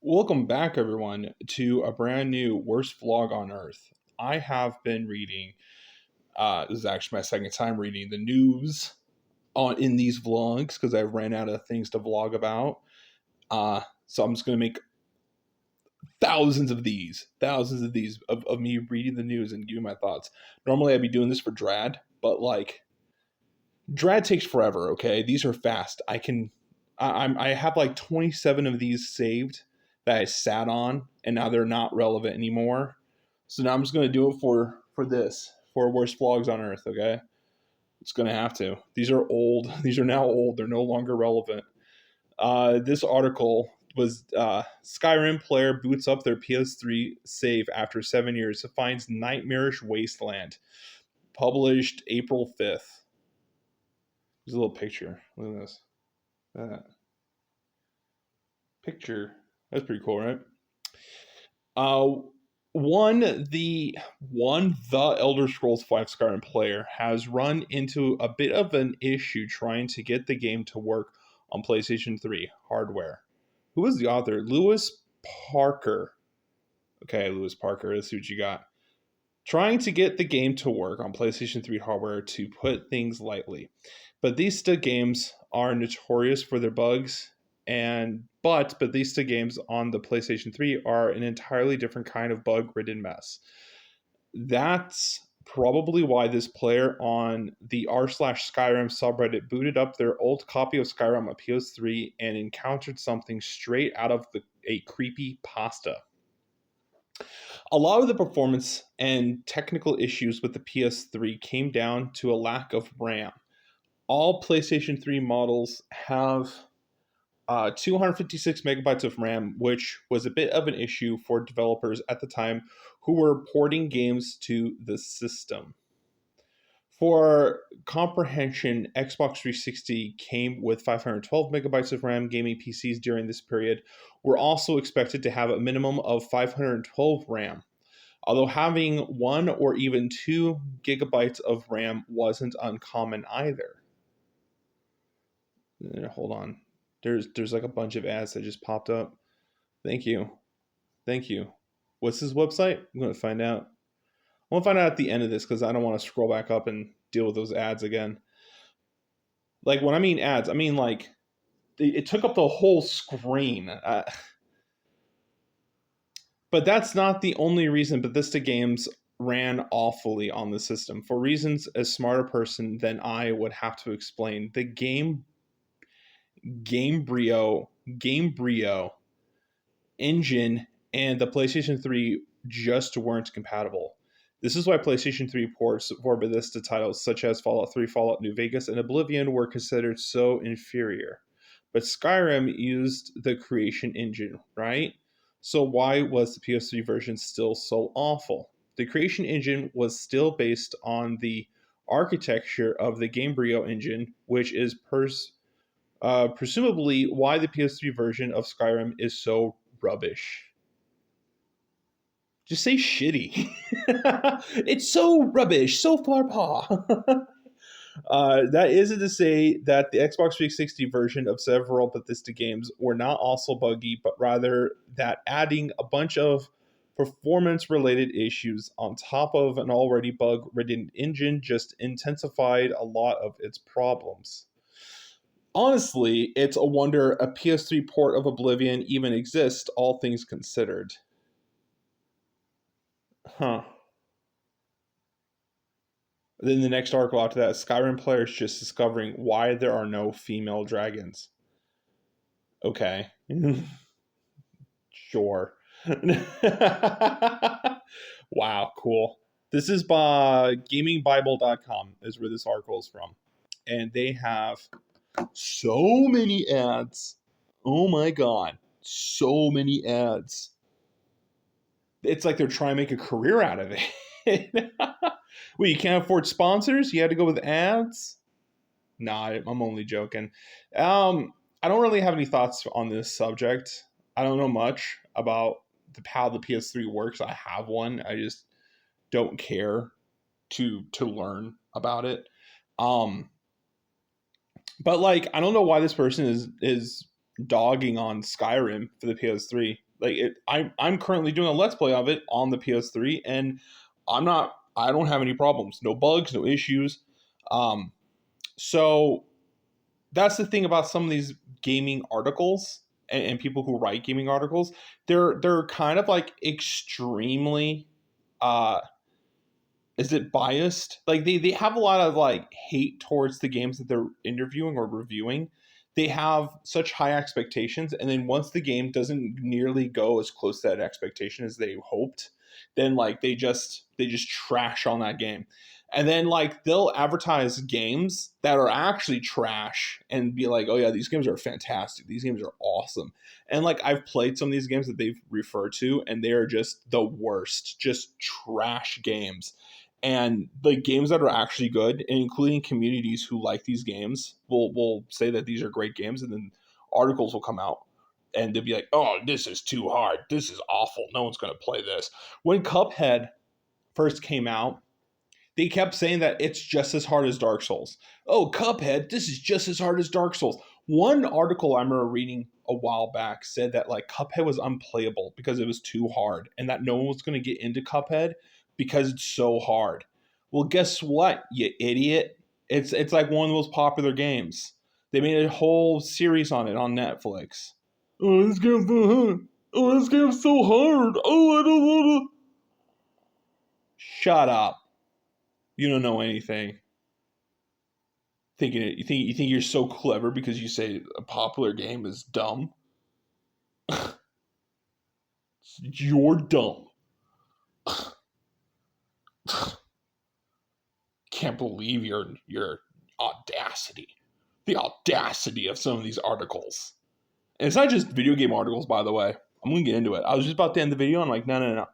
Welcome back, everyone, to a brand new Worst Vlog on Earth. I have been reading, this is actually my second time reading the news in these vlogs because I ran out of things to vlog about. So I'm just going to make thousands of me reading the news and giving my thoughts. Normally I'd be doing this for Drad, but Drad takes forever, okay? These are fast. I have like 27 of these saved that I sat on, and now they're not relevant anymore. So now I'm just gonna do it for worst vlogs on Earth. Okay, it's gonna have to. These are old. These are now old. They're no longer relevant. This article was Skyrim player boots up their PS3 save after 7 years to finds nightmarish Wasteland. Published April 5th. There's a little picture. Look at this. That picture. That's pretty cool, right? Uh, the Elder Scrolls V Skyrim player has run into a bit of an issue trying to get the game to work on PlayStation 3 hardware. Who is the author? Lewis Parker. Okay, Lewis Parker, let's see what you got. Trying to get the game to work on PlayStation 3 hardware, to put things lightly. Bethesda games are notorious for their bugs, but Bethesda games on the PlayStation 3 are an entirely different kind of bug-ridden mess. That's probably why this player on the r/Skyrim subreddit booted up their old copy of Skyrim on PS3 and encountered something straight out of a creepy pasta. A lot of the performance and technical issues with the PS3 came down to a lack of RAM. All PlayStation 3 models have 256 megabytes of RAM, which was a bit of an issue for developers at the time who were porting games to the system. For comprehension, Xbox 360 came with 512 megabytes of RAM. Gaming PCs during this period were also expected to have a minimum of 512 RAM, although having 1 or even 2 gigabytes of RAM wasn't uncommon either. Hold on. There's like a bunch of ads that just popped up. Thank you. What's this website? I'm going to find out. I want to find out at the end of this because I don't want to scroll back up and deal with those ads again. Like, when I mean ads, I mean like it took up the whole screen. But that's not the only reason Bethesda games ran awfully on the system. For reasons a smarter person than I would have to explain, the Gamebryo engine and the PlayStation 3 just weren't compatible. This is why PlayStation 3 ports for Bethesda titles such as Fallout 3, Fallout New Vegas, and Oblivion were considered so inferior. But Skyrim used the Creation engine, right? So why was the PS3 version still so awful? The Creation engine was still based on the architecture of the Gamebryo engine, which is presumably why the PS3 version of Skyrim is so rubbish. Just say shitty. It's so rubbish, so far paw. That isn't to say that the Xbox 360 version of several Bethesda games were not also buggy, but rather that adding a bunch of performance-related issues on top of an already bug-ridden engine just intensified a lot of its problems. Honestly, it's a wonder a PS3 port of Oblivion even exists, all things considered. Huh. Then the next article after that, Skyrim players just discovering why there are no female dragons. Okay. Sure. Wow, cool. This is by gamingbible.com is where this article is from. And they have so many ads. Oh my god. So many ads. It's like they're trying to make a career out of it. Well, you can't afford sponsors? You had to go with ads? Nah, I'm only joking. I don't really have any thoughts on this subject. I don't know much about how the PS3 works. I have one. I just don't care to learn about it. But like, I don't know why this person is dogging on Skyrim for the PS3. I'm currently doing a let's play of it on the PS3, and I don't have any problems, no bugs, no issues. Um, so that's the thing about some of these gaming articles and people who write gaming articles. They're kind of like extremely uh is it biased? Like they have a lot of like hate towards the games that they're interviewing or reviewing. They have such high expectations, and then once the game doesn't nearly go as close to that expectation as they hoped, then like they just trash on that game. And then like they'll advertise games that are actually trash and be like, "Oh yeah, these games are fantastic. These games are awesome." And like I've played some of these games that they've referred to, and they are just the worst, just trash games. And the games that are actually good, and including communities who like these games, will say that these are great games, and then articles will come out and they'll be like, "Oh, this is too hard. This is awful. No one's going to play this." When Cuphead first came out, they kept saying that it's just as hard as Dark Souls. Oh, Cuphead, this is just as hard as Dark Souls. One article I remember reading a while back said that like Cuphead was unplayable because it was too hard and that no one was going to get into Cuphead because it's so hard. Well, guess what, you idiot? It's like one of the most popular games. They made a whole series on it on Netflix. Oh, this game's so hard. Oh, this game's so hard. Oh, I don't want to. Shut up. You don't know anything. Thinking it, you think you're so clever because you say a popular game is dumb. You're dumb. Can't believe your audacity. The audacity of some of these articles. And it's not just video game articles, by the way. I'm gonna get into it. I was just about to end the video. I'm like, no.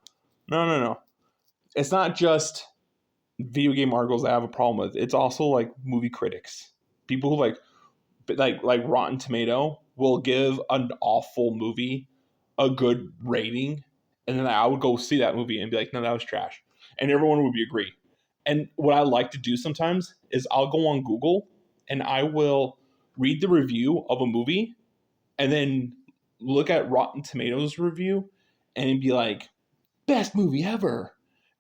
It's not just video game articles that I have a problem with. It's also like movie critics, people who like Rotten Tomato will give an awful movie a good rating, and then I would go see that movie and be like, no, that was trash, and everyone would be agree. And what I like to do sometimes is I'll go on Google and I will read the review of a movie and then look at Rotten Tomatoes review and be like, best movie ever.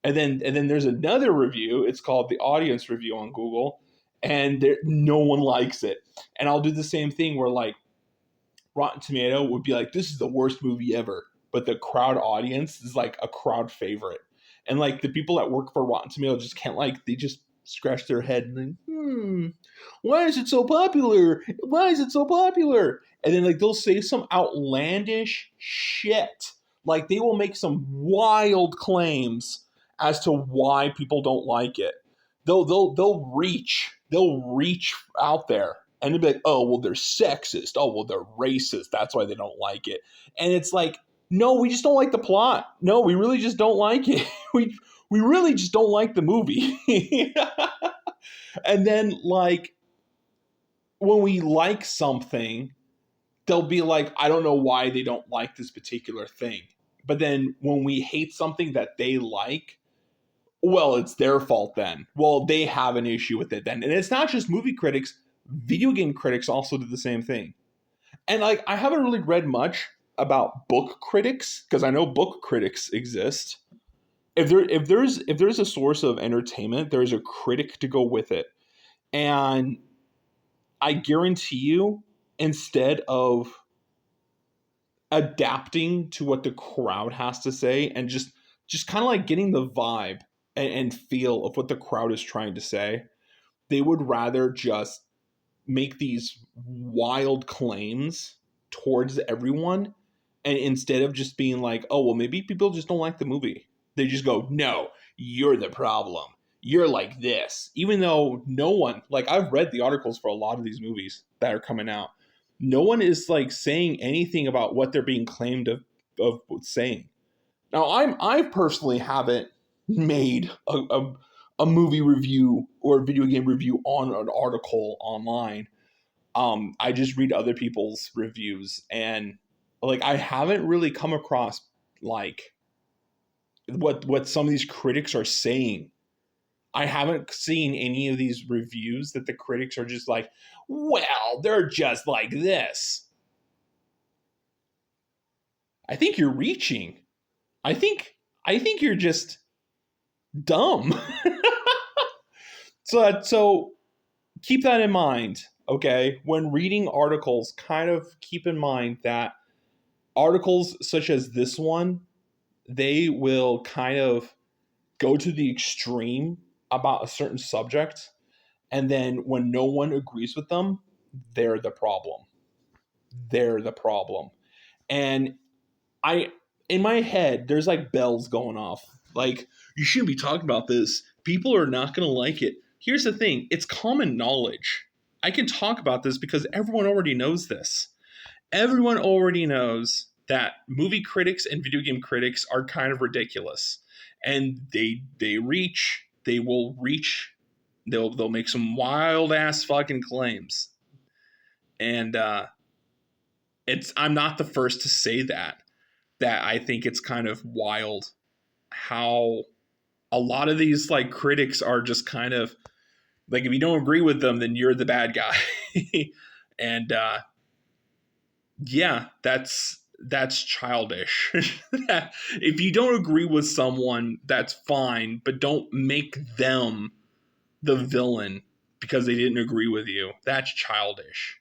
And then there's another review. It's called the audience review on Google, and no one likes it. And I'll do the same thing where like Rotten Tomato would be like, this is the worst movie ever, but the crowd audience is like a crowd favorite. And like the people that work for Rotten Tomato just can't like they just scratch their head and like, why is it so popular? Why is it so popular? And then like they'll say some outlandish shit. Like they will make some wild claims as to why people don't like it. They'll reach out there and they'll be like, oh well, they're sexist. Oh well, they're racist. That's why they don't like it. And it's like, no, we just don't like the plot. No, we really just don't like it. We really just don't like the movie. And then like when we like something, they'll be like, I don't know why they don't like this particular thing. But then when we hate something that they like, well, it's their fault then. Well, they have an issue with it then. And it's not just movie critics, video game critics also do the same thing. And like I haven't really read much about book critics because I know book critics exist. If there's a source of entertainment, there's a critic to go with it. And I guarantee you, instead of adapting to what the crowd has to say and just kind of like getting the vibe and feel of what the crowd is trying to say, they would rather just make these wild claims towards everyone, and instead of just being like, oh well, maybe people just don't like the movie, they just go, no, you're the problem, you're like this. Even though no one, like I've read the articles for a lot of these movies that are coming out, no one is like saying anything about what they're being claimed of saying. Now I personally haven't made a movie review or a video game review on an article online. I just read other people's reviews, and like I haven't really come across like what some of these critics are saying. I haven't seen any of these reviews that the critics are just like, well, they're just like this. I think you're reaching. I think I think you're just dumb. So keep that in mind, okay? When reading articles, kind of keep in mind that articles such as this one, they will kind of go to the extreme about a certain subject, and then when no one agrees with them, they're the problem. They're the problem. And I in my head, there's like bells going off. Like, you shouldn't be talking about this. People are not going to like it. Here's the thing, it's common knowledge. I can talk about this because everyone already knows this. Everyone already knows that movie critics and video game critics are kind of ridiculous. And they will reach, they'll make some wild ass fucking claims. And it's I'm not the first to say that I think it's kind of wild how a lot of these like critics are just kind of like, if you don't agree with them, then you're the bad guy. And yeah, that's childish. If you don't agree with someone, that's fine, but don't make them the villain because they didn't agree with you. That's childish.